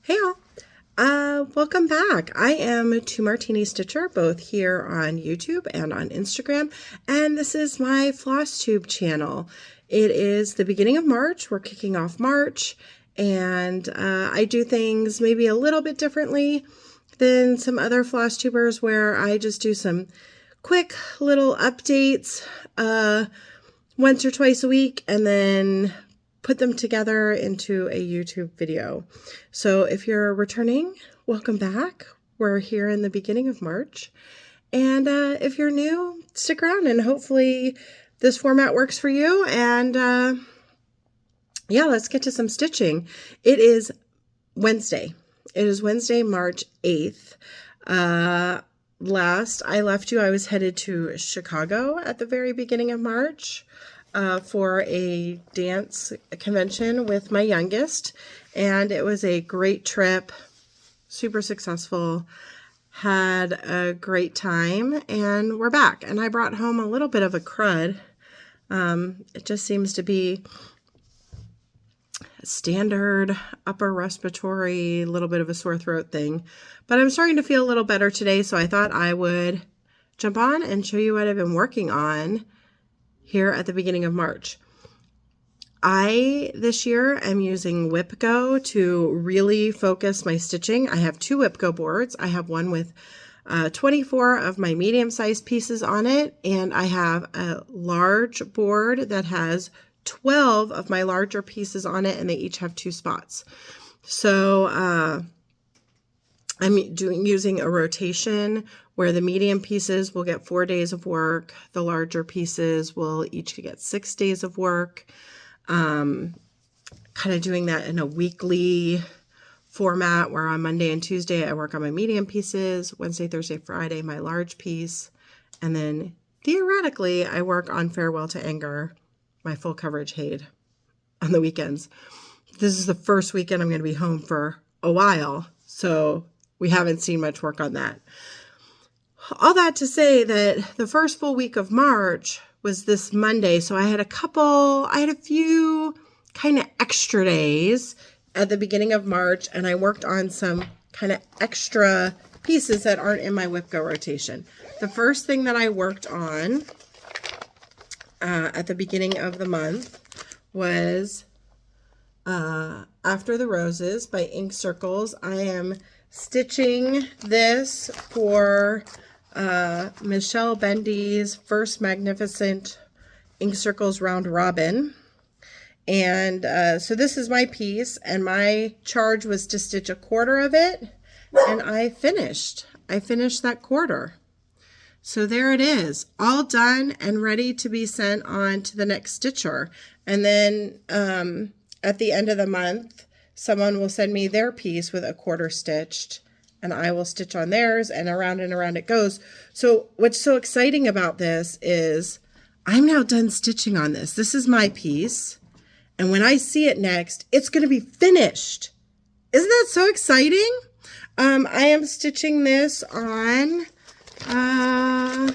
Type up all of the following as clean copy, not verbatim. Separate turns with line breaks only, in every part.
Hey all, welcome back. I am Two Martini Stitcher, both here on YouTube and on Instagram, and this is my Flosstube channel. It is the beginning of March. We're kicking off March, and I do things maybe a little bit differently than some other Flosstubers where I just do some quick little updates once or twice a week and then put them together into a YouTube video. So if you're returning, welcome back. We're here in the beginning of March. And if you're new, stick around and hopefully this format works for you. And yeah, let's get to some stitching. It is Wednesday. It is Wednesday, March 8th. Last I left you, I was headed to Chicago at the very beginning of March. For a dance convention with my youngest, and it was a great trip, super successful, had a great time, and we're back. And I brought home a little bit of a crud. It just seems to be a standard upper respiratory, little bit of a sore throat thing, but I'm starting to feel a little better today, so I thought I would jump on and show you what I've been working on here at the beginning of March. This year, am using WhipGo to really focus my stitching. I have two WhipGo boards. I have one with 24 of my medium-sized pieces on it, and I have a large board that has 12 of my larger pieces on it, and they each have 2 spots. So I'm using a rotation where the medium pieces will get 4 days of work. The larger pieces will each get 6 days of work. Kind of doing that in a weekly format where on Monday and Tuesday I work on my medium pieces, Wednesday, Thursday, Friday my large piece, and then theoretically I work on Farewell to Anger, my full coverage Haid, on the weekends. This is the first weekend I'm going to be home for a while, so we haven't seen much work on that. All that to say that the first full week of March was this Monday, so I had a few kind of extra days at the beginning of March, and I worked on some kind of extra pieces that aren't in my WhipGo rotation. The first thing that I worked on at the beginning of the month was After the Roses by Ink Circles. I am stitching this for Michelle Bendy's first Magnificent Ink Circles Round Robin. And so this is my piece, and my charge was to stitch a quarter of it, and I finished that quarter. So there it is, all done and ready to be sent on to the next stitcher. And then at the end of the month, someone will send me their piece with a quarter stitched, and I will stitch on theirs, and around it goes. So what's so exciting about this is I'm now done stitching on this. This is my piece, and when I see it next, it's going to be finished. Isn't that so exciting? I am stitching this on, I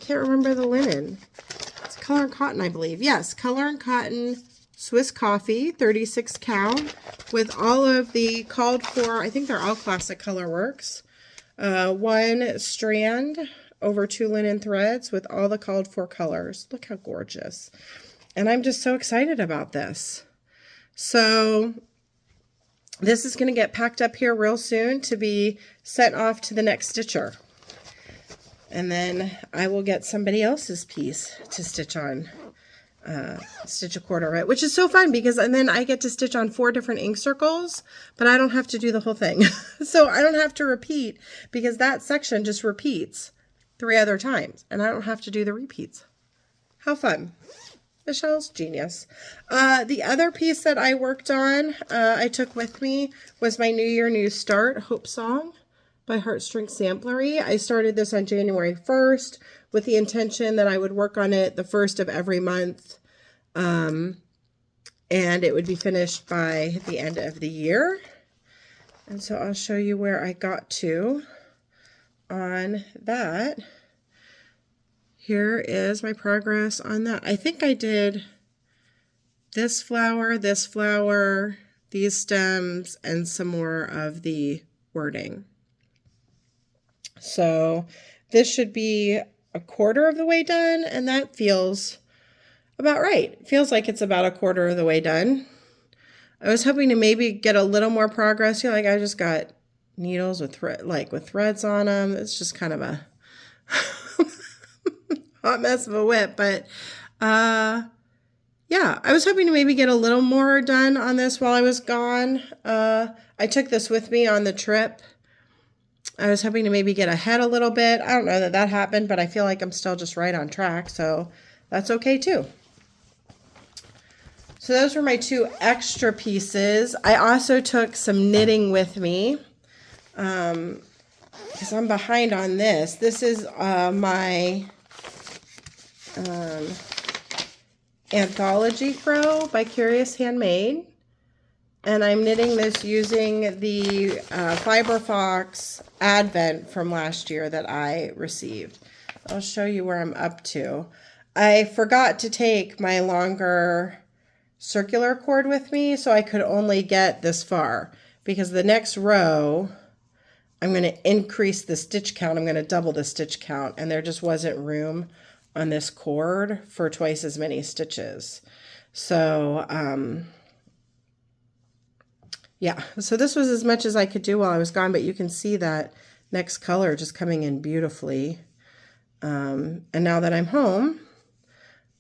can't remember the linen. It's Color and Cotton, I believe. Yes, Color and Cotton Swiss Coffee, 36 count, with all of the called for, I think they're all classic color works. 1 strand over 2 linen threads with all the called for colors. Look how gorgeous. And I'm just so excited about this. So this is going to get packed up here real soon to be sent off to the next stitcher. And then I will get somebody else's piece to stitch on. Stitch a quarter of it, which is so fun because and then I get to stitch on 4 different ink circles, but I don't have to do the whole thing. So I don't have to repeat because that section just repeats 3 other times and I don't have to do the repeats. How fun. Michelle's genius. The other piece that I worked on, I took with me was my New Year, New Start Hope Song by Heartstring Samplery. I started this on January 1st with the intention that I would work on it the first of every month, and it would be finished by the end of the year. And so I'll show you where I got to on that. Here is my progress on that. I think I did this flower, these stems, and some more of the wording. So this should be a quarter of the way done, and that feels about right. It feels like it's about a quarter of the way done. I was hoping to maybe get a little more progress. You know, like I just got needles with threads on them. It's just kind of a hot mess of a whip, but yeah, I was hoping to maybe get a little more done on this while I was gone. I took this with me on the trip. I was hoping to maybe get ahead a little bit. I don't know that that happened, but I feel like I'm still just right on track, so that's okay too. So those were my 2 extra pieces. I also took some knitting with me because I'm behind on this. This is my Anthology Throw by Curious Handmade. And I'm knitting this using the Fiber Fox Advent from last year that I received. I'll show you where I'm up to. I forgot to take my longer circular cord with me, so I could only get this far. Because the next row, I'm going to increase the stitch count. I'm going to double the stitch count. And there just wasn't room on this cord for twice as many stitches. So, yeah, so this was as much as I could do while I was gone, but you can see that next color just coming in beautifully. And now that I'm home,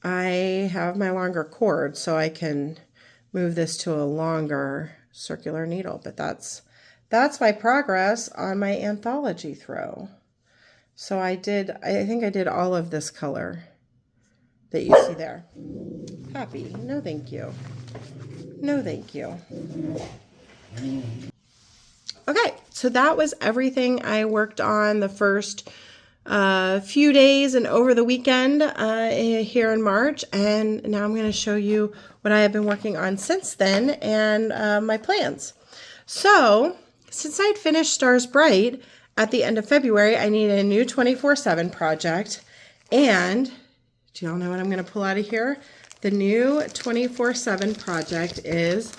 I have my longer cord, so I can move this to a longer circular needle. But that's my progress on my Anthology Throw. So I think I did all of this color that you see there. Happy? No, thank you. No, thank you. Okay, so that was everything I worked on the first few days and over the weekend here in March. And now I'm going to show you what I have been working on since then and my plans. So since I'd finished Stars Bright at the end of February, I needed a new 24/7 project. And do y'all know what I'm going to pull out of here? The new 24/7 project is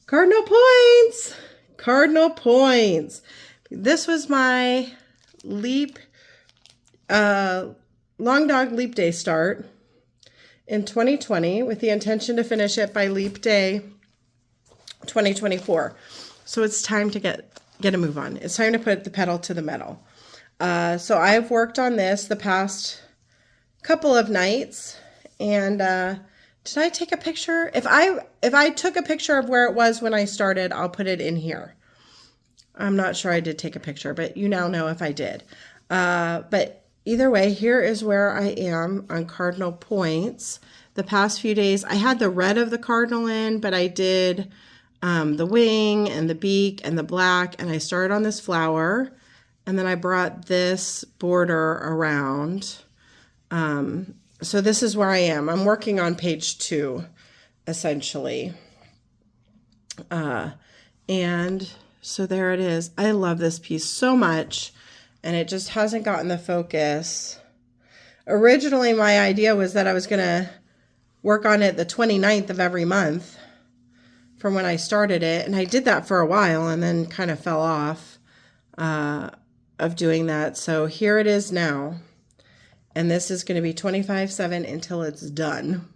Cardinal Points. Cardinal Points. This was my leap, Long Dog Leap Day start in 2020 with the intention to finish it by Leap Day 2024. So it's time to get a move on. It's time to put the pedal to the metal. So I've worked on this the past couple of nights, and did I take a picture? If I took a picture of where it was when I started, I'll put it in here. I'm not sure I did take a picture, but you now know if I did. But either way, here is where I am on Cardinal Points. The past few days, I had the red of the cardinal in, but I did the wing and the beak and the black, and I started on this flower, and then I brought this border around. So this is where I am. I'm working on page 2, essentially. And so there it is. I love this piece so much, and it just hasn't gotten the focus. Originally, my idea was that I was going to work on it the 29th of every month from when I started it, and I did that for a while and then kind of fell off of doing that. So here it is now. And this is going to be 25/7 until it's done.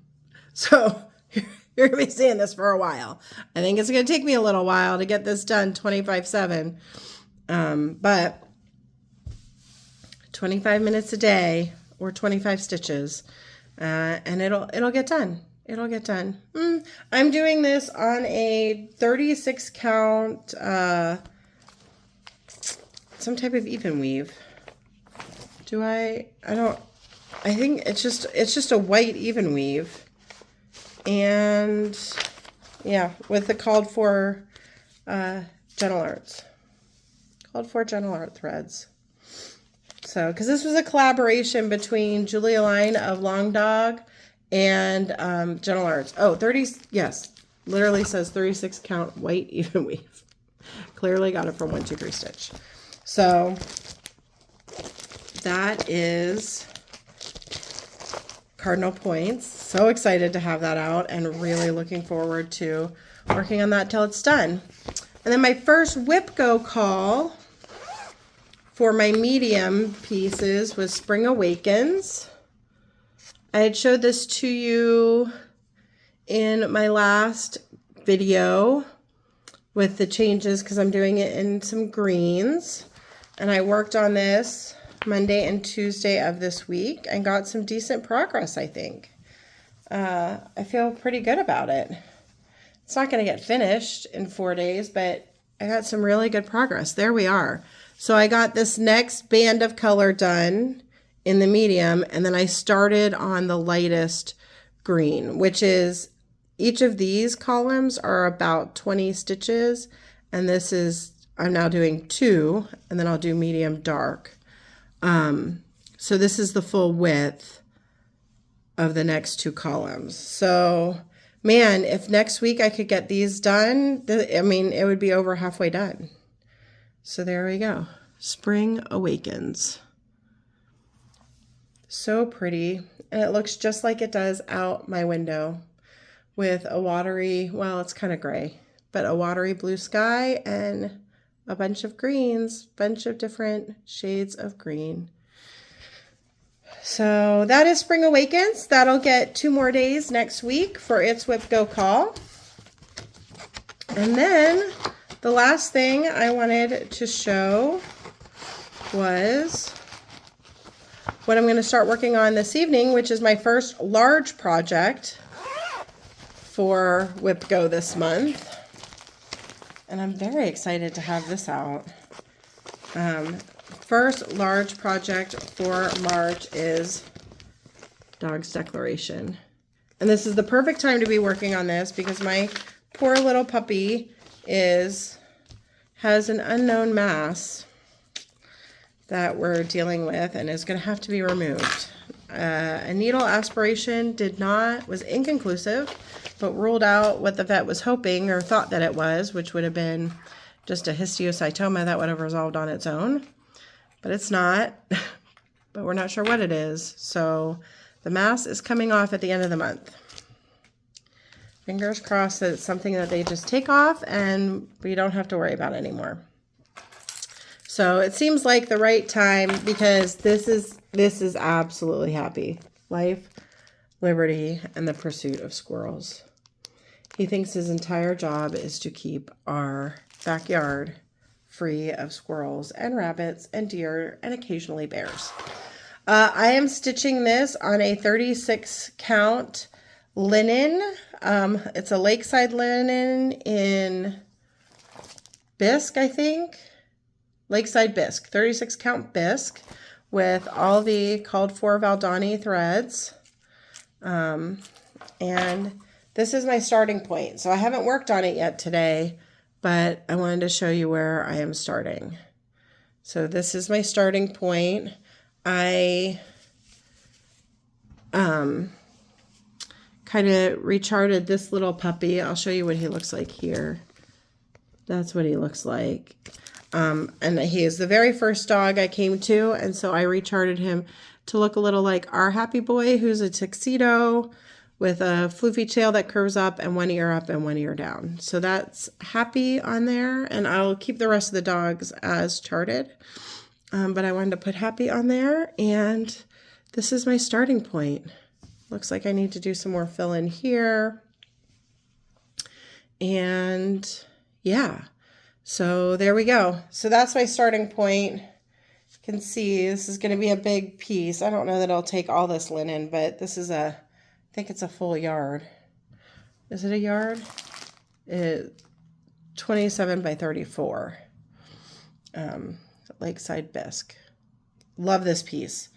So you're going to be seeing this for a while. I think it's going to take me a little while to get this done 25/7. But 25 minutes a day or 25 stitches. And it'll get done. It'll get done. I'm doing this on a 36 count, some type of even weave. I think it's just a white even weave. And yeah, with the called for gentle arts. Called for gentle art threads. So, because this was a collaboration between Julia Line of Long Dog and Gentle Arts. Oh, yes, literally says 36 count white even weave. Clearly got it from 123 Stitch. So that is Cardinal Points. So excited to have that out and really looking forward to working on that till it's done. And then my first whip go call for my medium pieces was Spring Awakens. I had showed this to you in my last video with the changes because I'm doing it in some greens. And I worked on this Monday and Tuesday of this week and got some decent progress, I think. I feel pretty good about it. It's not going to get finished in 4 days, but I got some really good progress. There we are. So I got this next band of color done in the medium, and then I started on the lightest green, which is, each of these columns are about 20 stitches, and this is, I'm now doing 2, and then I'll do medium dark. So this is the full width of the next 2 columns. So man, if next week I could get these done, I mean, it would be over halfway done. So there we go. Spring Awakens. So pretty. And it looks just like it does out my window with a watery, well, it's kind of gray, but a watery blue sky and a bunch of greens, bunch of different shades of green. So that is Spring Awakens. That'll get 2 more days next week for its whip go call. And then the last thing I wanted to show was what I'm going to start working on this evening, which is my first large project for whip go this month. And I'm very excited to have this out. First large project for March is Dog's Declaration. And this is the perfect time to be working on this because my poor little puppy has an unknown mass that we're dealing with and is going to have to be removed. A needle aspiration was inconclusive, but ruled out what the vet was hoping or thought that it was, which would have been just a histiocytoma that would have resolved on its own. But it's not, but we're not sure what it is. So the mass is coming off at the end of the month. Fingers crossed that it's something that they just take off and we don't have to worry about anymore. So it seems like the right time because this is absolutely happy. Life, liberty, and the pursuit of squirrels. He thinks his entire job is to keep our backyard free of squirrels and rabbits and deer and occasionally bears. I am stitching this on a 36 count linen. It's a lakeside linen in bisque, I think. Lakeside bisque, 36 count bisque with all the called for Valdani threads. And this is my starting point. So I haven't worked on it yet today, but I wanted to show you where I am starting. So this is my starting point. I kind of recharted this little puppy. I'll show you what he looks like here. That's what he looks like. And he is the very first dog I came to, and so I recharted him to look a little like our Happy Boy, who's a tuxedo with a floofy tail that curves up and one ear up and one ear down. So that's Happy on there, and I'll keep the rest of the dogs as charted. But I wanted to put Happy on there, and this is my starting point. Looks like I need to do some more fill in here. And yeah, so there we go. So that's my starting point. You can see this is going to be a big piece. I don't know that I'll take all this linen, but this is I think it's a full yard. Is it a yard? 27 by 34. Lakeside bisque. Love this piece.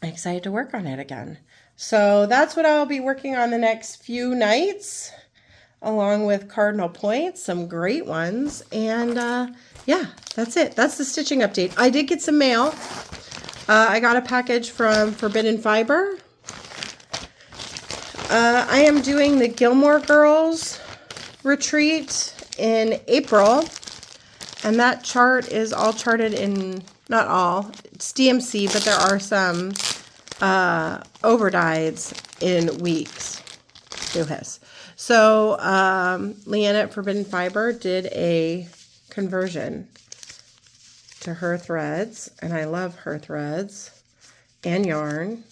I'm excited to work on it again. So that's what I'll be working on the next few nights, along with cardinal points, some great ones. And yeah, that's it. That's the stitching update. I did get some mail. I got a package from Forbidden Fiber. I am doing the Gilmore Girls retreat in April. And that chart is all charted in, not all, it's DMC, but there are some overdies in weeks. So Leanna at Forbidden Fiber did a conversion to her threads, and I love her threads and yarn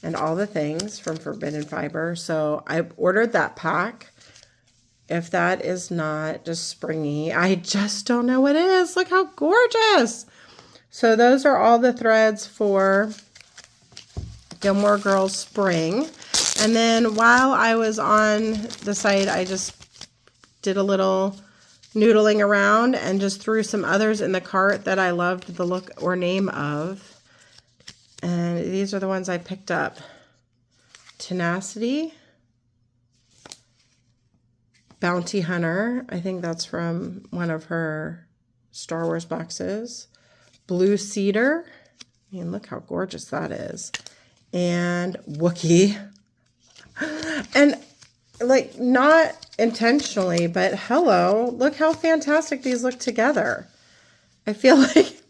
and all the things from Forbidden Fiber. So I ordered that pack. If that is not just springy, I just don't know what it is. Look how gorgeous. So those are all the threads for Gilmore Girls Spring. And then while I was on the site, I just did a little noodling around and just threw some others in the cart that I loved the look or name of. And these are the ones I picked up. Tenacity. Bounty Hunter. I think that's from one of her Star Wars boxes. Blue Cedar. I mean, look how gorgeous that is. And Wookiee. And like, not intentionally, but hello, look how fantastic these look together. I feel like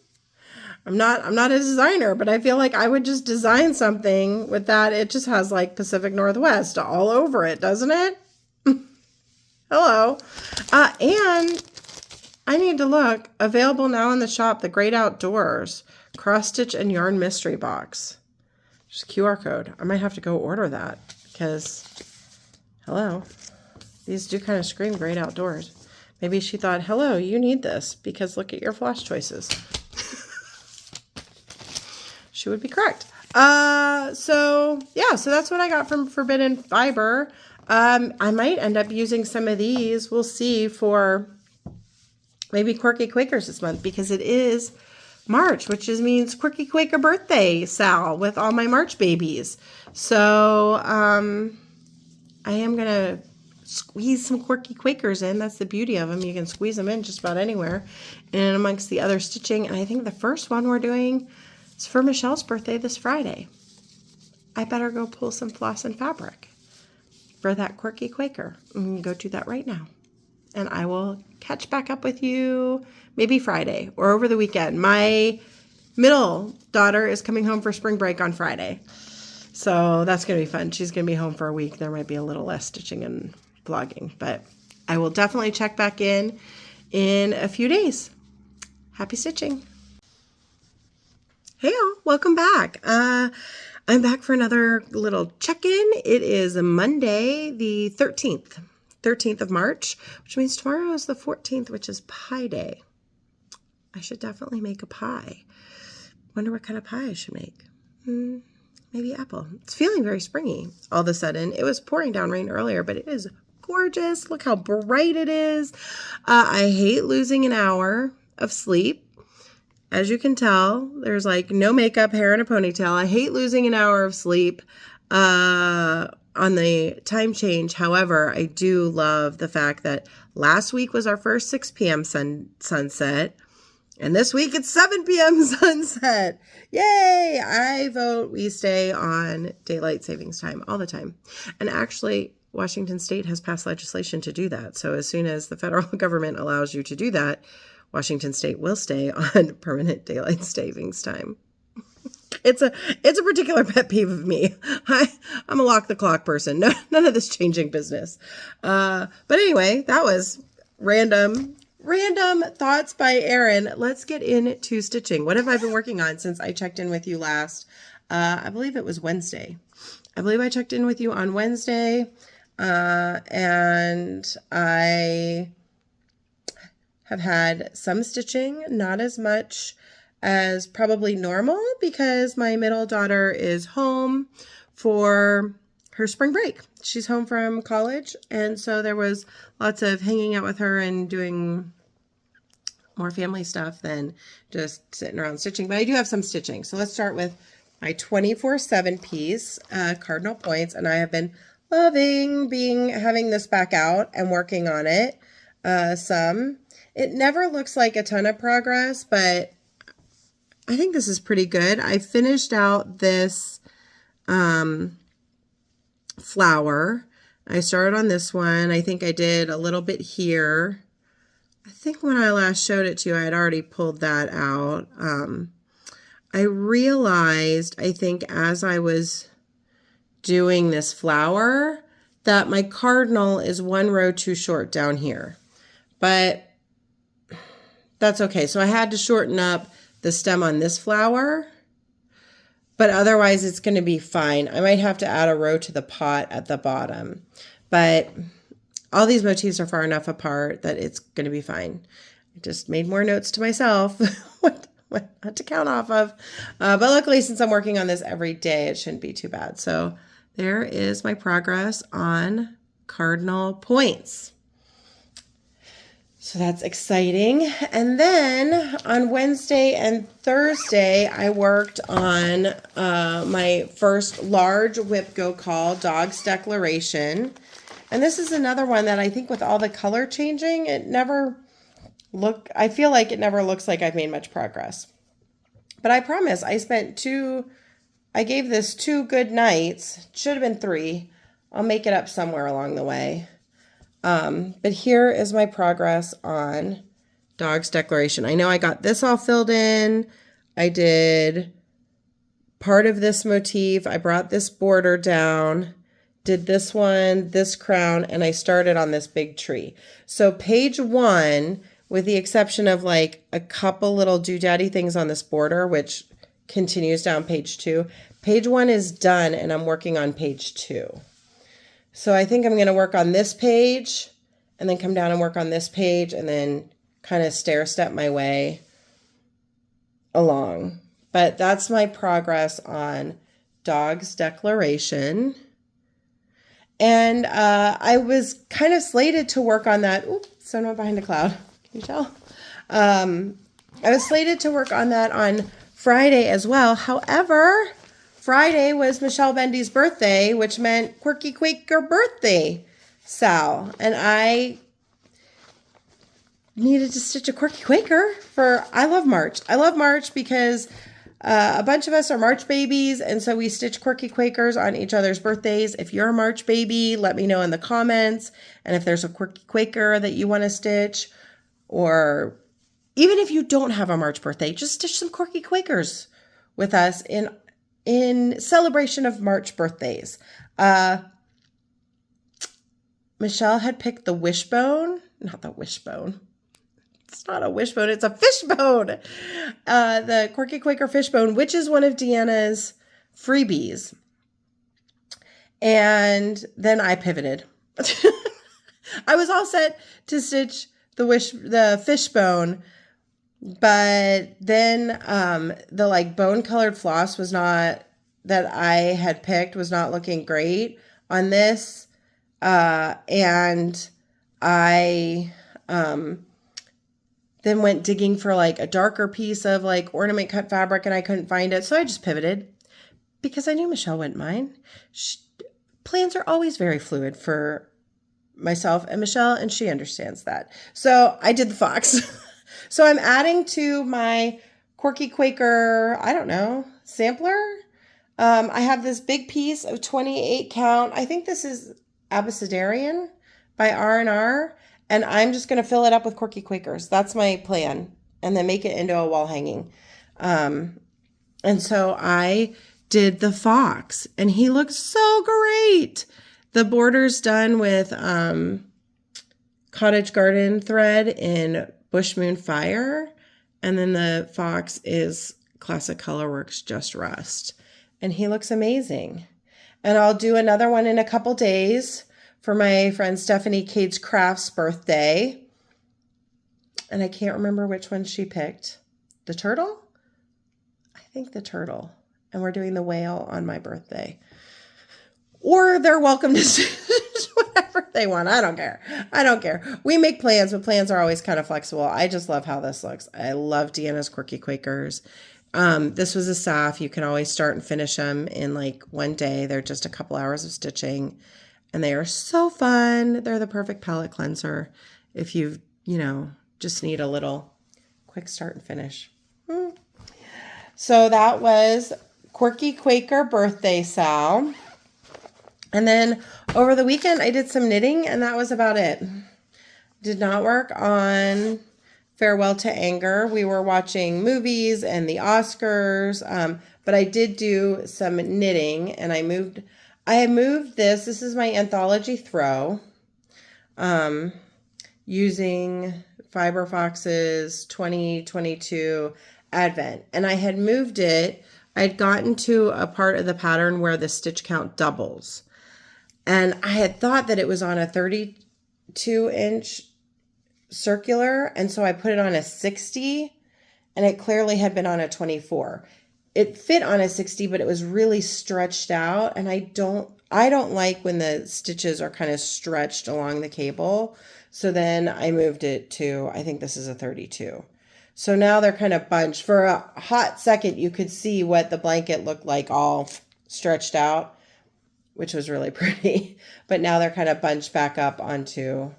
I'm not a designer, but I feel like I would just design something with that. It just has like Pacific Northwest all over it, doesn't it? Hello. And I need to look. Available now in the shop, The Great Outdoors Cross Stitch and Yarn Mystery Box. Just QR code. I might have to go order that because, hello. These do kind of scream Great Outdoors. Maybe she thought, hello, you need this because look at your floss choices. She would be correct. So that's what I got from Forbidden Fiber. I might end up using some of these. We'll see for maybe Quirky Quakers this month because it is March, which means Quirky Quaker birthday, Sal, with all my March babies. So I am going to squeeze some Quirky Quakers in. That's the beauty of them. You can squeeze them in just about anywhere and amongst the other stitching. And I think the first one we're doing is for Michelle's birthday this Friday. I better go pull some floss and fabric for that Quirky Quaker. I'm going to go do that right now. And I will catch back up with you maybe Friday or over the weekend. My middle daughter is coming home for spring break on Friday. So that's going to be fun. She's going to be home for a week. There might be a little less stitching and vlogging, but I will definitely check back in a few days. Happy stitching. Hey y'all, welcome back. I'm back for another little check-in. It is Monday, the 13th of March, which means tomorrow is the 14th, which is Pie Day. I should definitely make a pie. Wonder what kind of pie I should make. Maybe apple. It's feeling very springy all of a sudden. It was pouring down rain earlier, but it is gorgeous. Look how bright it is. I hate losing an hour of sleep. As you can tell, there's like no makeup, hair, and a ponytail. I hate losing an hour of sleep on the time change. However, I do love the fact that last week was our first 6 p.m. sunset. And this week it's 7 p.m. sunset. Yay! I vote we stay on daylight savings time all the time. And actually, Washington State has passed legislation to do that. So as soon as the federal government allows you to do that, Washington State will stay on permanent daylight savings time. It's a particular pet peeve of me. I'm a lock the clock person. No, none of this changing business. But anyway, that was random thoughts by Erin. Let's get into stitching. What have I been working on since I checked in with you last? I believe it was Wednesday. I believe I checked in with you on Wednesday. And I have had some stitching, not as much as probably normal because my middle daughter is home for her spring break. She's home from college, and so there was lots of hanging out with her and doing more family stuff than just sitting around stitching. But I do have some stitching. So let's start with my 24/7 piece, Cardinal Points, and I have been loving having this back out and working on it some. It never looks like a ton of progress, but I think this is pretty good. I finished out this flower. I started on this one. I think I did a little bit here. I think when I last showed it to you, I had already pulled that out. I realized, I think as I was doing this flower, that my cardinal is one row too short down here, but that's okay. So I had to shorten up the stem on this flower, but otherwise it's going to be fine. I might have to add a row to the pot at the bottom, but all these motifs are far enough apart that it's going to be fine. I just made more notes to myself what to count off of. But luckily, since I'm working on this every day, it shouldn't be too bad. So there is my progress on cardinal points. So that's exciting. And then on Wednesday and Thursday, I worked on my first large whip go call, Dog's Declaration. And this is another one that I think with all the color changing, I feel like it never looks like I've made much progress. But I promise, I gave this 2 good nights. Should have been 3. I'll make it up somewhere along the way. But here is my progress on Dog's Declaration. I know I got this all filled in. I did part of this motif. I brought this border down, did this one, this crown, and I started on this big tree. So page 1, with the exception of like a couple little doodaddy things on this border, which continues down page 2, page 1 is done and I'm working on page 2. So I think I'm going to work on this page and then come down and work on this page and then kind of stair step my way along. But that's my progress on Dog's Declaration. And I was kind of slated to work on that. Oops, someone behind a cloud. Can you tell? I was slated to work on that on Friday as well. However, Friday was Michelle Bendy's birthday, which meant Quirky Quaker birthday, Sal. And I needed to stitch a Quirky Quaker I love March. I love March because a bunch of us are March babies, and so we stitch Quirky Quakers on each other's birthdays. If you're a March baby, let me know in the comments. And if there's a Quirky Quaker that you want to stitch, or even if you don't have a March birthday, just stitch some Quirky Quakers with us in celebration of March birthdays. Michelle had picked the wishbone, not the wishbone. It's not a wishbone, it's a fishbone. The Quirky Quaker fishbone, which is one of Deanna's freebies. And then I pivoted. I was all set to stitch the fishbone, but then the like bone colored floss that I had picked was not looking great on this. And I then went digging for like a darker piece of like ornament cut fabric and I couldn't find it. So I just pivoted because I knew Michelle wouldn't mind. Plans are always very fluid for myself and Michelle, and she understands that. So I did the fox. So I'm adding to my Quirky Quaker, I don't know, sampler. I have this big piece of 28 count. I think this is Abecedarian by R&R. And I'm just going to fill it up with Quirky Quakers. That's my plan. And then make it into a wall hanging. And so I did the fox. And he looks so great. The border's done with Cottage Garden thread in Bush Moon Fire. And then the fox is Classic Colorworks Just Rust. And he looks amazing. And I'll do another one in a couple days for my friend Stephanie Cade's Crafts birthday. And I can't remember which one she picked. The turtle? I think the turtle. And we're doing the whale on my birthday. Or they're welcome to stitch whatever they want. I don't care. I don't care. We make plans, but plans are always kind of flexible. I just love how this looks. I love Deanna's Quirky Quakers. This was a staff. You can always start and finish them in like one day. They're just a couple hours of stitching. And they are so fun. They're the perfect palette cleanser if you just need a little quick start and finish. So that was Quirky Quaker birthday, Sal. And then over the weekend, I did some knitting, and that was about it. Did not work on Farewell to Anger. We were watching movies and the Oscars, but I did do some knitting, and I moved I moved this. This is my anthology throw. Using Fiber Fox's 2022 Advent. And I had moved it. I'd gotten to a part of the pattern where the stitch count doubles. And I had thought that it was on a 32-inch circular. And so I put it on a 60. And it clearly had been on a 24. It fit on a 60, but it was really stretched out. And I don't like when the stitches are kind of stretched along the cable. So then I moved it to, I think this is a 32. So now they're kind of bunched. For a hot second, you could see what the blanket looked like all stretched out, which was really pretty. But now they're kind of bunched back up onto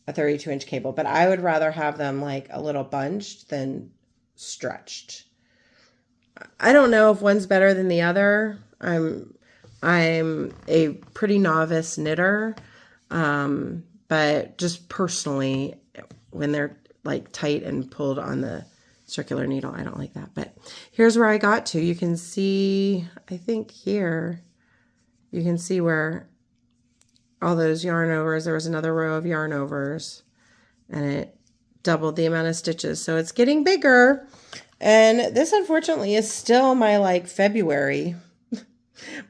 a 32-inch cable. But I would rather have them like a little bunched than stretched. I don't know if one's better than the other. I'm a pretty novice knitter, but just personally, when they're like tight and pulled on the circular needle, I don't like that. But here's where I got to. You can see, I think here, you can see where all those yarn overs, there was another row of yarn overs, and it doubled the amount of stitches. So it's getting bigger. And this, unfortunately, is still my like February,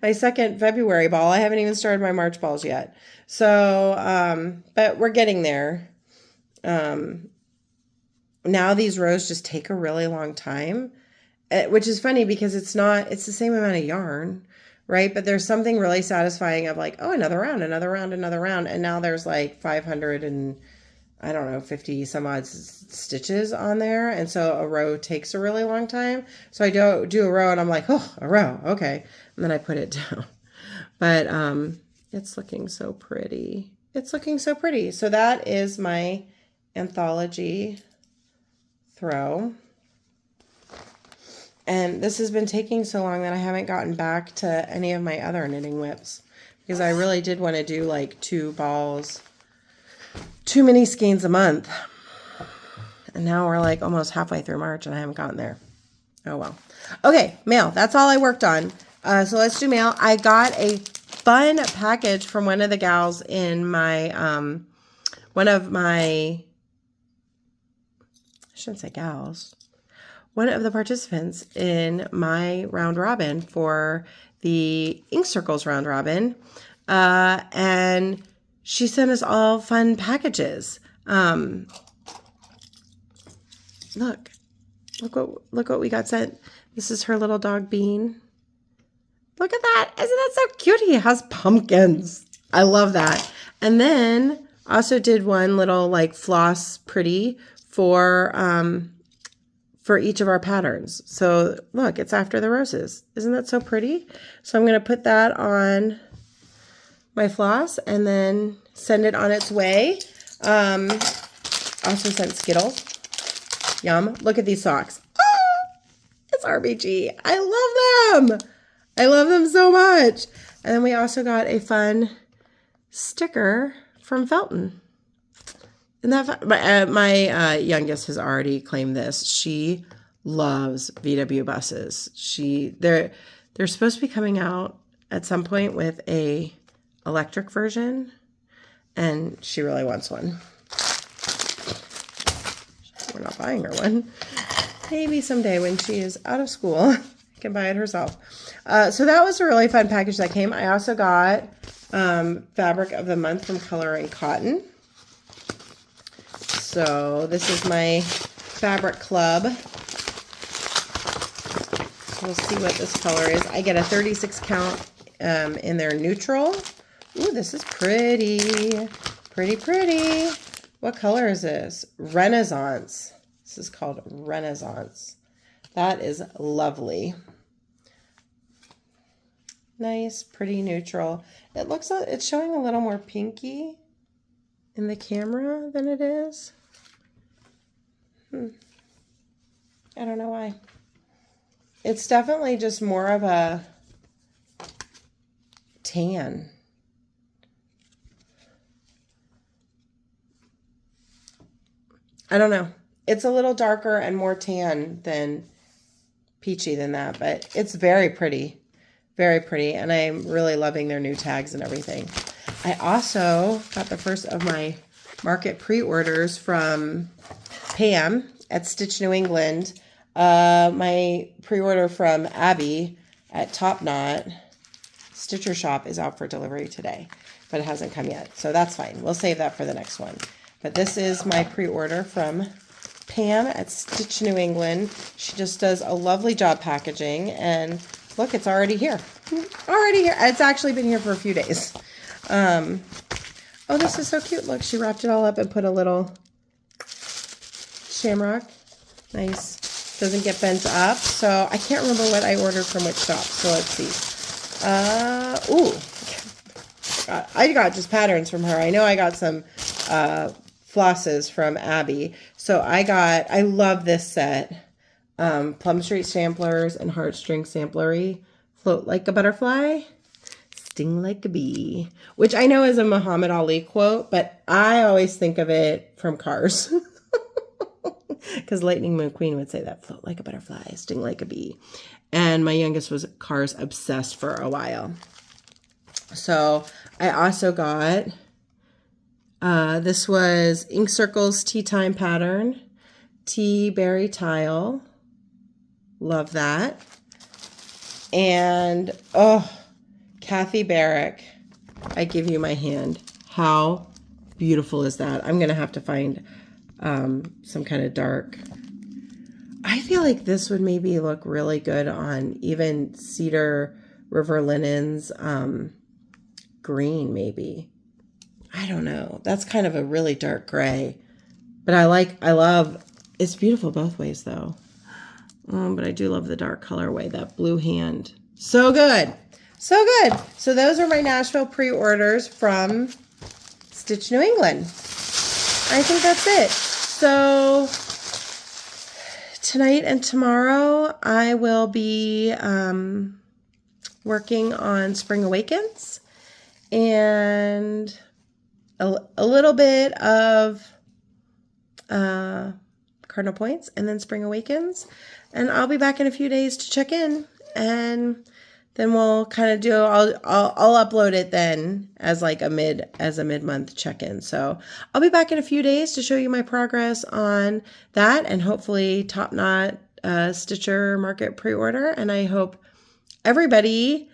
my second February ball. I haven't even started my March balls yet. So, but we're getting there. Now these rows just take a really long time, which is funny because it's the same amount of yarn, right? But there's something really satisfying of like, oh, another round, another round, another round. And now there's like 500 and I don't know, 50 some odd stitches on there. And so a row takes a really long time. So I do a row and I'm like, oh, a row. Okay. And then I put it down. But it's looking so pretty. It's looking so pretty. So that is my anthology throw. And this has been taking so long that I haven't gotten back to any of my other knitting whips because I really did want to do like 2 balls, 2 mini skeins a month. And now we're like almost halfway through March and I haven't gotten there. Oh well. Okay, mail. That's all I worked on. So let's do mail. I got a fun package from one of the gals in my, one of the participants in my round robin for the Ink Circles round robin. And she sent us all fun packages. Look what we got sent. This is her little dog Bean. Look at that. Isn't that so cute? He has pumpkins. I love that. And then also did one little like floss pretty for each of our patterns. So look, it's after the roses. Isn't that so pretty? So I'm going to put that on my floss and then send it on its way. Also sent Skittles. Yum. Look at these socks. Ah, it's RBG. I love them. I love them so much. And then we also got a fun sticker from Felton. And that my youngest has already claimed this. She loves VW buses. They're supposed to be coming out at some point with a electric version, and she really wants one. We're not buying her one. Maybe someday when she is out of school, can buy it herself. So that was a really fun package that came. I also got Fabric of the Month from Color and Cotton. So this is my fabric club. So we'll see what this color is. I get a 36 count in their neutral. Ooh, this is pretty. Pretty, pretty. What color is this? Renaissance. This is called Renaissance. That is lovely. Nice, pretty neutral. It looks like it's showing a little more pinky in the camera than it is. I don't know why. It's definitely just more of a tan. I don't know. It's a little darker and more tan than peachy than that, but it's very pretty. Very pretty, and I'm really loving their new tags and everything. I also got the first of my market pre-orders from Pam at Stitch New England. My pre-order from Abby at Top Knot Stitcher Shop is out for delivery today, but it hasn't come yet, so that's fine. We'll save that for the next one. But this is my pre-order from Pam at Stitch New England. She just does a lovely job packaging, and look, it's already here. Already here. It's actually been here for a few days. Oh, this is so cute. Look, she wrapped it all up and put a little shamrock. Nice. Doesn't get bent up. So I can't remember what I ordered from which shop. So let's see. Ooh. I got just patterns from her. I know I got some flosses from Abby. So I love this set. Plum Street Samplers and Heartstring Samplery. Float like a butterfly, sting like a bee. Which I know is a Muhammad Ali quote, but I always think of it from Cars. Because Lightning McQueen would say that. Float like a butterfly, sting like a bee. And my youngest was Cars obsessed for a while. So I also got, this was Ink Circles Tea Time pattern. Tea Berry Tile. Love that. And, oh, Kathy Barrick, I give you my hand. How beautiful is that? I'm going to have to find some kind of dark. I feel like this would maybe look really good on even Cedar River Linens green, maybe. I don't know. That's kind of a really dark gray. But I love, it's beautiful both ways though. But I do love the dark colorway, that blue hand. So good. So good. So those are my Nashville pre-orders from Stitch New England. I think that's it. So tonight and tomorrow I will be working on Spring Awakens and a little bit of Cardinal Points and then Spring Awakens. And I'll be back in a few days to check in, and then we'll kind of do, I'll upload it then as like a mid-month check-in. So I'll be back in a few days to show you my progress on that, and hopefully Top Knot Stitcher Market pre-order. And I hope everybody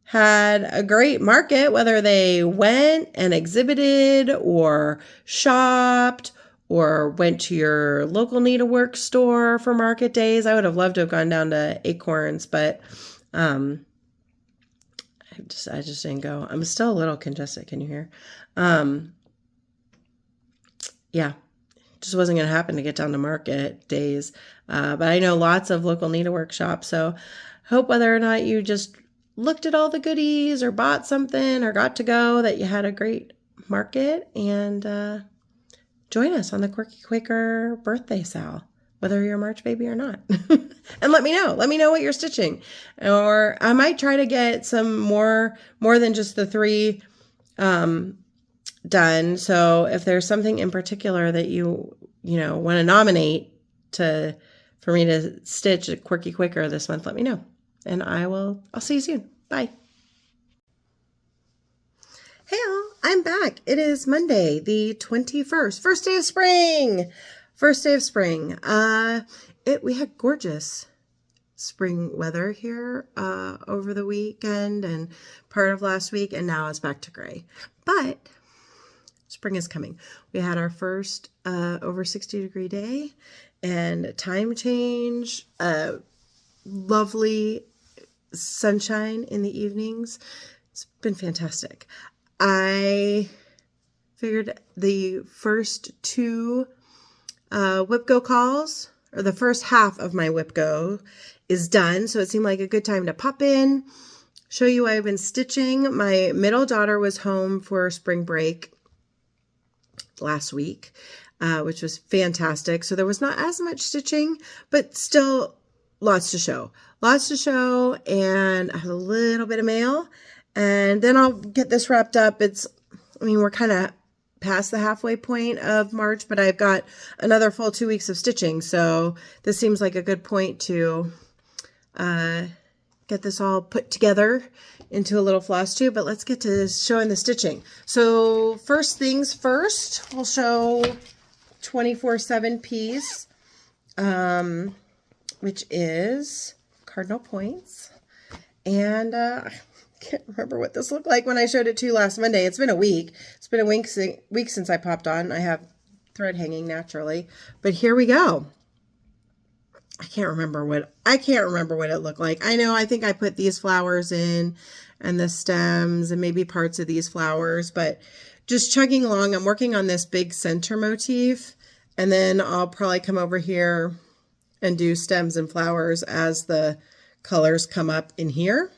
had a great market, whether they went and exhibited or shopped or went to your local needlework store for market days. I would have loved to have gone down to Acorns, but I just didn't go. I'm still a little congested. Can you hear? Yeah, just wasn't going to happen to get down to market days. But I know lots of local needlework shops. So hope whether or not you just looked at all the goodies or bought something or got to go, that you had a great market, and join us on the Quirky Quaker birthday sale, whether you're a March baby or not. And let me know. Let me know what you're stitching. Or I might try to get some more than just the 3 done. So if there's something in particular that you want to nominate for me to stitch at Quirky Quaker this month, let me know. And I'll see you soon. Bye. Hey all, I'm back. It is Monday, the 21st, first day of spring. First day of spring. We had gorgeous spring weather here over the weekend and part of last week, and now it's back to gray. But spring is coming. We had our first over 60-degree day and time change. Lovely sunshine in the evenings. It's been fantastic. I figured the first 2 WIPGO calls, or the first half of my WIPGO, is done. So it seemed like a good time to pop in, show you what I've been stitching. My middle daughter was home for spring break last week, which was fantastic. So there was not as much stitching, but still lots to show. Lots to show, and I have a little bit of mail. And then I'll get this wrapped up. We're kind of past the halfway point of March, but I've got another full 2 weeks of stitching. So this seems like a good point to get this all put together into a little floss tube, but let's get to showing the stitching. So first things first, we'll show 24/7 piece, which is cardinal points. And I can't remember what this looked like when I showed it to you last Monday. It's been a week. It's been a week since I popped on. I have thread hanging naturally, but here we go. I can't remember what it looked like. I think I put these flowers in and the stems and maybe parts of these flowers, but just chugging along. I'm working on this big center motif, and then I'll probably come over here and do stems and flowers as the colors come up in here.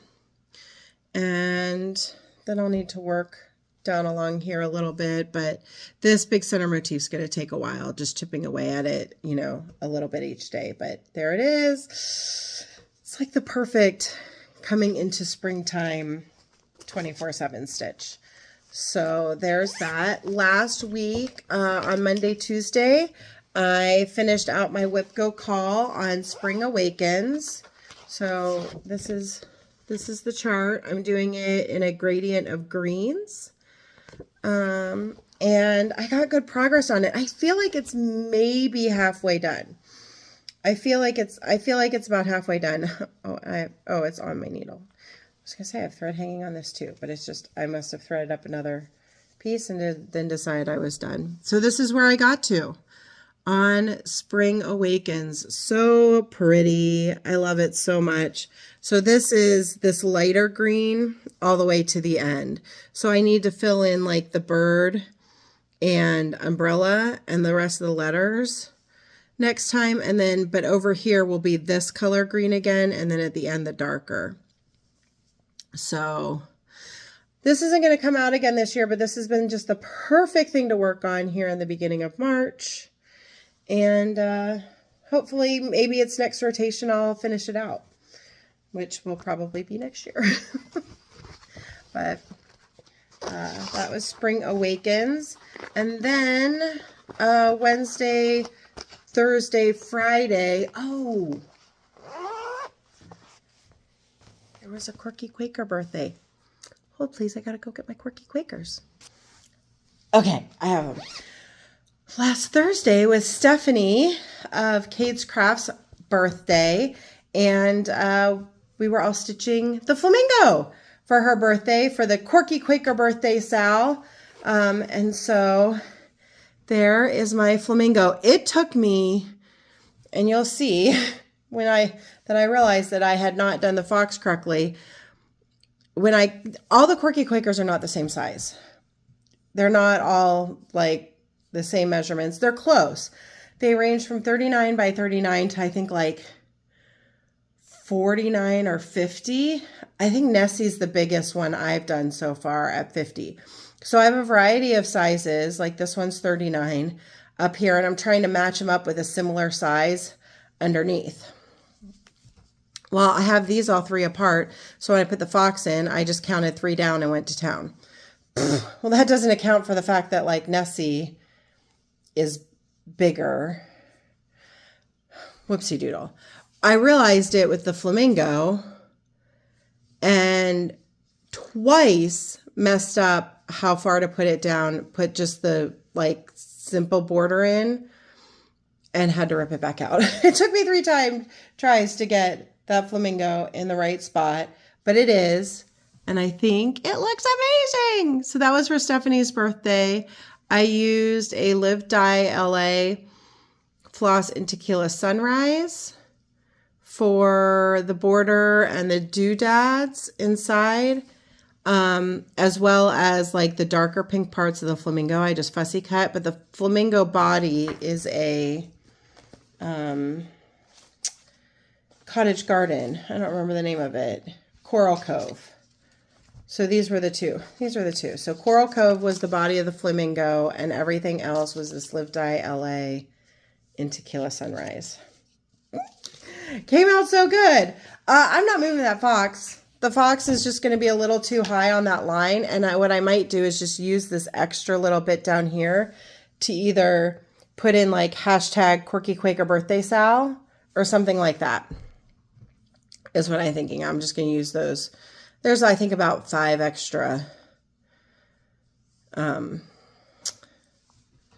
And then I'll need to work down along here a little bit, but this big center motif is going to take a while, just chipping away at it, you know, a little bit each day. But there it is. It's like the perfect coming into springtime 24/7 stitch. So there's that. Last week on Monday, Tuesday, I finished out my Whip Go call on Spring Awakens. So this is the chart. I'm doing it in a gradient of greens. And I got good progress on it. I feel like it's maybe halfway done. I feel like it's about halfway done. Oh, it's on my needle. I was gonna say I have thread hanging on this too, but it's just, I must have threaded up another piece and then decided I was done. So this is where I got to on Spring Awakens. So pretty. I love it so much. So this is this lighter green all the way to the end. So I need to fill in like the bird and umbrella and the rest of the letters next time. And then, but over here will be this color green again. And then at the end, the darker. So this isn't going to come out again this year, but this has been just the perfect thing to work on here in the beginning of March. And hopefully maybe it's next rotation I'll finish it out, which will probably be next year. But that was Spring Awakens. And then Wednesday, Thursday, Friday. Oh, there was a Quirky Quaker birthday. Hold please, I gotta go get my Quirky Quakers. Okay, I have them. Last Thursday was Stephanie of Cade's Crafts' birthday, and we were all stitching the flamingo for her birthday, for the Quirky Quaker birthday Sal. And so there is my flamingo. It took me, and you'll see when I realized that I had not done the fox correctly. All the Quirky Quakers are not the same size. They're not all like the same measurements. They're close. They range from 39 by 39 to I think like 49 or 50. I think Nessie's the biggest one I've done so far at 50. So I have a variety of sizes, like this one's 39 up here, and I'm trying to match them up with a similar size underneath. Well, I have these all three apart, so when I put the fox in, I just counted 3 down and went to town. Well, that doesn't account for the fact that like Nessie is bigger. Whoopsie doodle. I realized it with the flamingo and twice messed up how far to put it down, put just the like simple border in and had to rip it back out. It took me 3 tries to get that flamingo in the right spot, but it is, and I think it looks amazing. So that was for Stephanie's birthday. I used a Live Dye LA Floss in Tequila Sunrise for the border and the doodads inside, as well as like the darker pink parts of the flamingo. I just fussy cut, but the flamingo body is a Cottage Garden. I don't remember the name of it. Coral Cove. So these were the two. These are the two. So Coral Cove was the body of the flamingo, and everything else was this Live Dye LA in Tequila Sunrise. Came out so good. I'm not moving that fox. The fox is just going to be a little too high on that line, and what I might do is just use this extra little bit down here to either put in like hashtag Quirky Quaker Birthday Sal or something like that. is what I'm thinking. I'm just going to use those. There's, I think, about 5 extra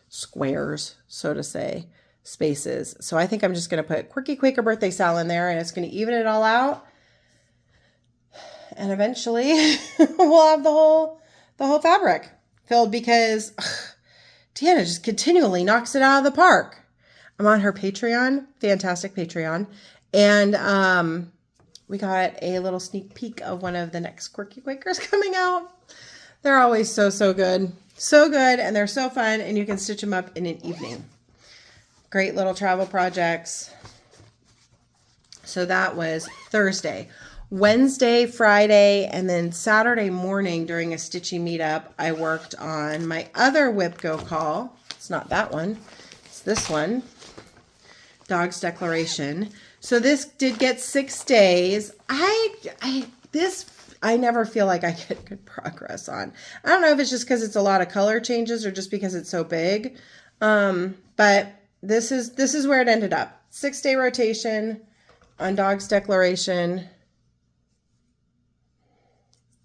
squares, so to say, spaces. So I think I'm just going to put Quirky Quaker Birthday Sal in there, and it's going to even it all out. And eventually we'll have the whole fabric filled, because Deanna just continually knocks it out of the park. I'm on her Patreon, fantastic Patreon. And we got a little sneak peek of one of the next Quirky Quakers coming out. They're always so good. So good, and they're so fun, and you can stitch them up in an evening. Great little travel projects. So that was Thursday. Wednesday, Friday, and then Saturday morning during a stitching meetup, I worked on my other Whip Go call. It's not that one. It's this one. Dog's Declaration. So this did get 6 days. I never feel like I get good progress on. I don't know if it's just because it's a lot of color changes or just because it's so big. But this is where it ended up. 6-day rotation on Dog's Declaration.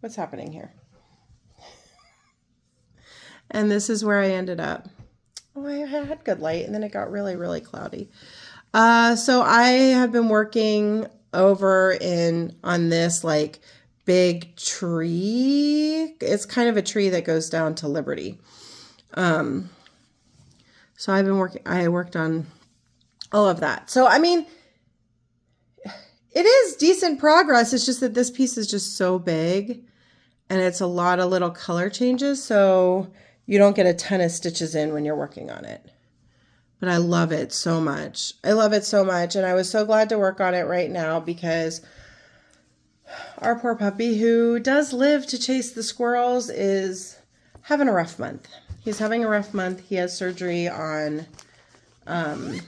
What's happening here? And this is where I ended up. Oh, I had good light, and then it got really cloudy. So I have been working over on this like big tree. It's kind of a tree that goes down to Liberty. So I worked on all of that. So, I mean, it is decent progress. It's just that this piece is just so big, and it's a lot of little color changes. So you don't get a ton of stitches in when you're working on it. But I love it so much. I love it so much. And I was so glad to work on it right now, because our poor puppy, who does live to chase the squirrels, is having a rough month. He's having a rough month. He has surgery on the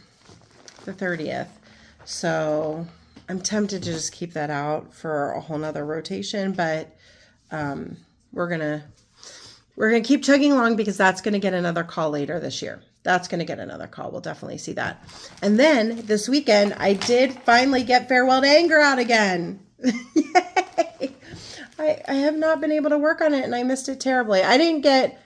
30th. So I'm tempted to just keep that out for a whole nother rotation, but we're gonna keep chugging along, because that's gonna get another call later this year. That's gonna get another call. We'll definitely see that. And then this weekend, I did finally get Farewell to Anger out again. Yay! I have not been able to work on it, and I missed it terribly. I didn't get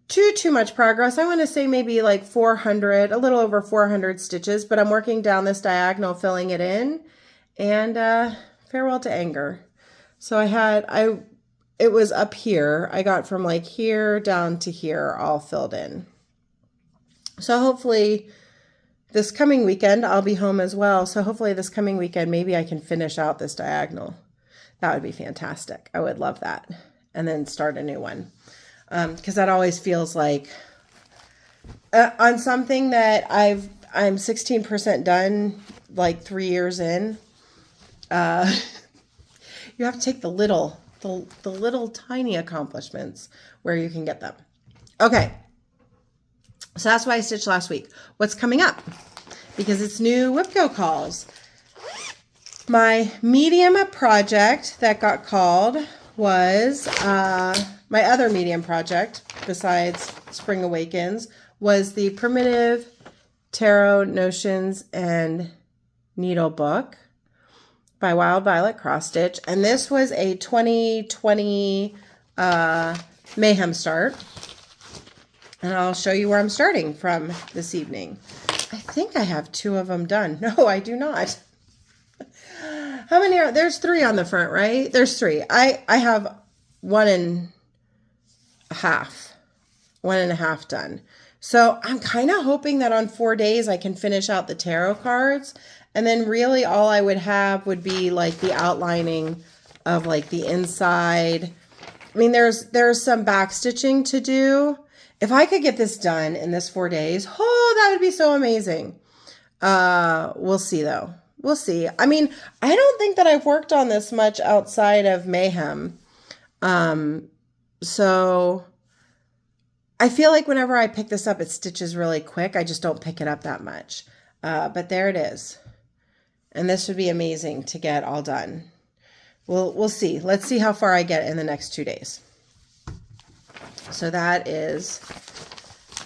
too much progress. I want to say maybe like 400, a little over 400 stitches, but I'm working down this diagonal, filling it in, and Farewell to Anger. So it was up here. I got from like here down to here all filled in. So hopefully this coming weekend, I'll be home as well. So hopefully this coming weekend, maybe I can finish out this diagonal. That would be fantastic. I would love that. And then start a new one. Because that always feels like on something that I'm 16% done, like 3 years in, you have to take the little tiny accomplishments where you can get them. Okay. So that's why I stitched last week. What's coming up? Because it's new Whip Go calls. My medium project that got called was, my other medium project besides Spring Awakens was the Primitive Tarot Notions and Needle book by Wild Violet Cross Stitch. And this was a 2020 Mayhem start. And I'll show you where I'm starting from this evening. I think I have 2 of them done. No, I do not. How many are there's 3 on the front, right? There's 3. I have 1.5 done. So I'm kind of hoping that on 4 days I can finish out the tarot cards. And then really all I would have would be like the outlining of like the inside. I mean, there's some back stitching to do. If I could get this done in this 4 days, oh, that would be so amazing. We'll see though. We'll see. I mean, I don't think that I've worked on this much outside of Mayhem. So I feel like whenever I pick this up, it stitches really quick. I just don't pick it up that much. But there it is. And this would be amazing to get all done. We'll see. Let's see how far I get in the next 2 days. So that is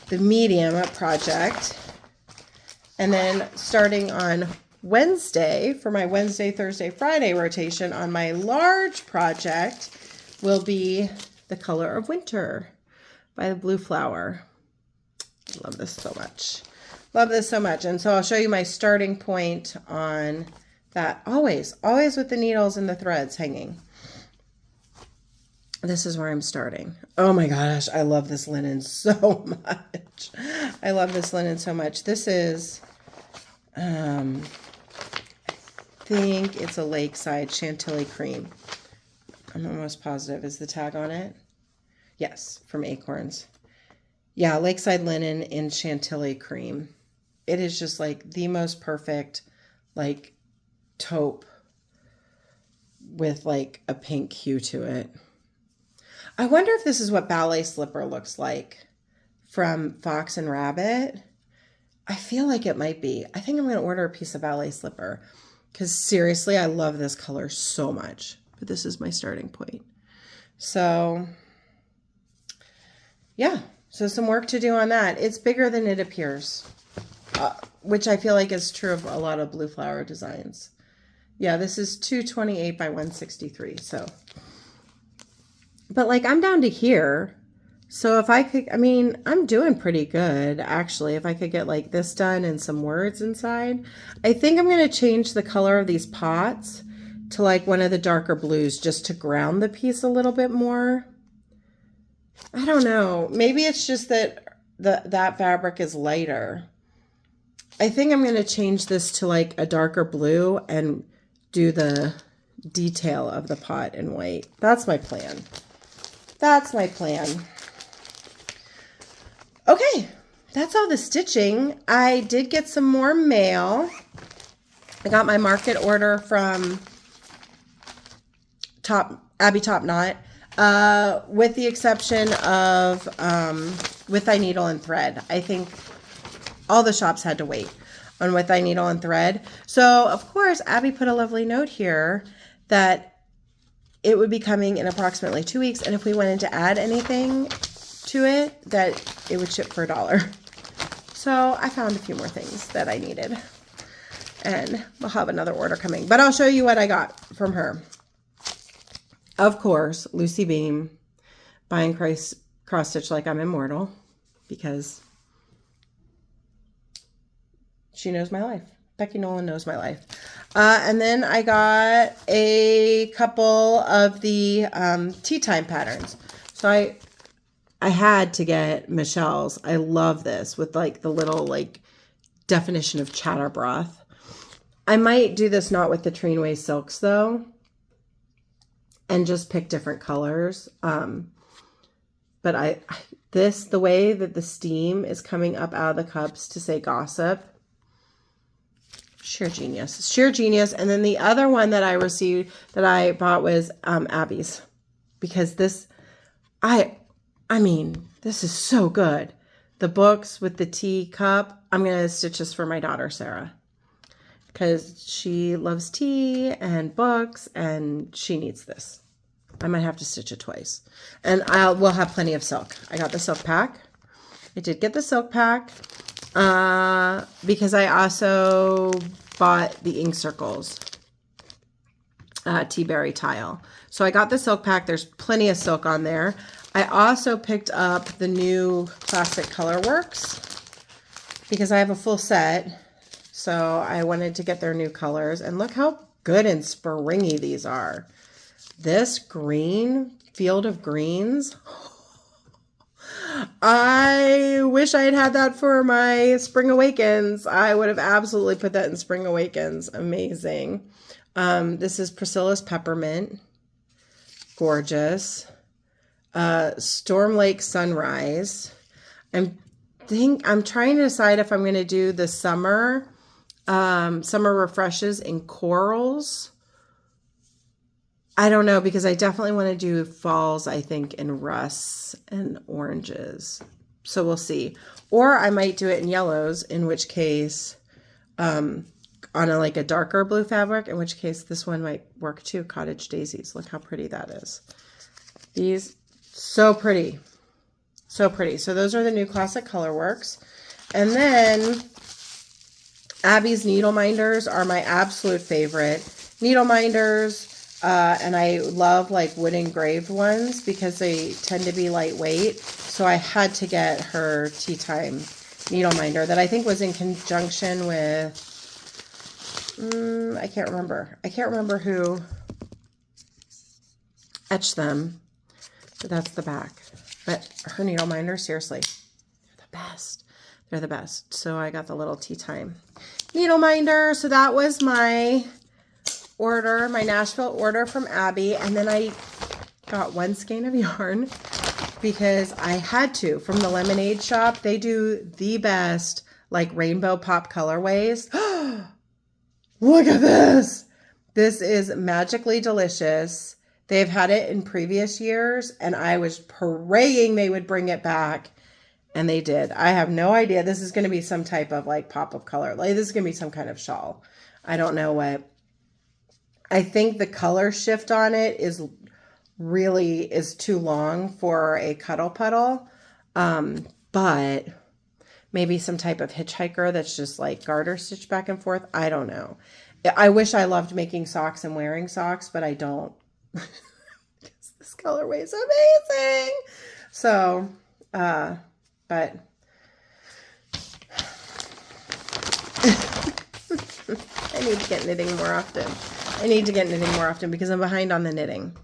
the medium project. And then starting on Wednesday, for my Wednesday, Thursday, Friday rotation on my large project, will be The Color of Winter by the Blue Flower. Love this so much. Love this so much. And so I'll show you my starting point on that. Always with the needles and the threads hanging. This is where I'm starting. Oh my gosh, I love this linen so much. I love this linen so much. This is, I think it's a Lakeside Chantilly Cream. I'm almost positive. Is the tag on it? Yes, from Acorns. Yeah, Lakeside Linen in Chantilly Cream. It is just like the most perfect, like, taupe with like a pink hue to it. I wonder if this is what Ballet Slipper looks like from Fox and Rabbit. I feel like it might be. I think I'm going to order a piece of Ballet Slipper because seriously, I love this color so much. But this is my starting point. So, yeah. So some work to do on that. It's bigger than it appears, which I feel like is true of a lot of Blue Flower designs. Yeah, this is 228 by 163. So, but like I'm down to here. So if I could, I mean, I'm doing pretty good actually. If I could get like this done and some words inside, I think I'm going to change the color of these pots to like one of the darker blues just to ground the piece a little bit more. I don't know. Maybe it's just that that fabric is lighter. I think I'm going to change this to like a darker blue and do the detail of the pot in white. That's my plan. That's my plan. Okay, that's all the stitching. I did get some more mail. I got my market order from Abby Top Knot, with the exception of With Thy Needle and Thread. I think all the shops had to wait on With Thy Needle and Thread. So, of course, Abby put a lovely note here that it would be coming in approximately 2 weeks, and if we wanted to add anything to it, that it would ship for $1. So I found a few more things that I needed, and we'll have another order coming. But I'll show you what I got from her. Of course, Lucy Beam, buying cross stitch like I'm immortal, because she knows my life. Becky Nolan knows my life. And then I got a couple of the tea time patterns. So I had to get Michelle's. I love this with like the little like definition of chatter broth. I might do this not with the Treenway silks though, and just pick different colors. But the way that the steam is coming up out of the cups to say gossip, sheer genius, sheer genius. And then the other one that I received that I bought was Abby's, because this, I mean, this is so good. The books with the tea cup. I'm going to stitch this for my daughter, Sarah, because she loves tea and books and she needs this. I might have to stitch it twice, and we'll have plenty of silk. I got the silk pack. I did get the silk pack because I also bought the ink circles, tea berry tile. So I got the silk pack. There's plenty of silk on there. I also picked up the new Classic Colorworks because I have a full set. So I wanted to get their new colors, and look how good and springy these are. This green, Field of Greens. I wish I had had that for my Spring Awakens. I would have absolutely put that in Spring Awakens. Amazing. This is Priscilla's Peppermint. Gorgeous. Storm Lake Sunrise. I'm trying to decide if I'm going to do the summer refreshes in corals. I don't know, because I definitely want to do falls, I think, in rusts and oranges. So we'll see. Or I might do it in yellows, in which case, on a darker blue fabric, in which case this one might work too. Cottage Daisies. Look how pretty that is. These, so pretty. So pretty. So those are the new Classic Colorworks. And then Abby's needle minders are my absolute favorite. Needle minders, and I love like wood engraved ones because they tend to be lightweight. So I had to get her Tea Time needle minder that I think was in conjunction with, I can't remember. I can't remember who etched them, but that's the back. But her needle minder, seriously, they're the best. They're the best. So I got the little Tea Time needle minder. So that was my order, my Nashville order from Abby. And then I got one skein of yarn because I had to from the Lemonade shop. They do the best like rainbow pop colorways. Look at this. This is magically delicious. They've had it in previous years and I was praying they would bring it back. And they did. I have no idea. This is going to be some type of like pop of color. Like this is going to be some kind of shawl. I don't know what. I think the color shift on it is too long for a cuddle puddle. But maybe some type of hitchhiker that's just like garter stitched back and forth. I don't know. I wish I loved making socks and wearing socks, but I don't. Because this colorway is amazing. So, but I need to get knitting more often. I need to get knitting more often because I'm behind on the knitting.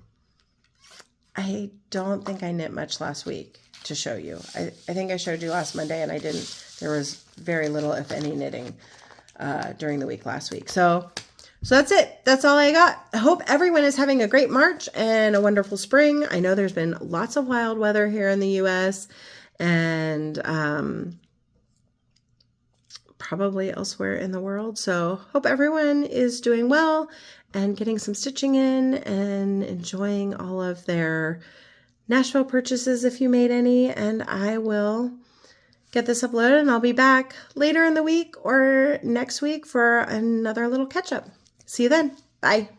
I don't think I knit much last week to show you. I think I showed you last Monday and I didn't. There was very little, if any, knitting during the week last week. So that's it. That's all I got. I hope everyone is having a great March and a wonderful spring. I know there's been lots of wild weather here in the U.S. and probably elsewhere in the world. So hope everyone is doing well and getting some stitching in and enjoying all of their Nashville purchases if you made any. And I will get this uploaded and I'll be back later in the week or next week for another little catch up. See you then. Bye.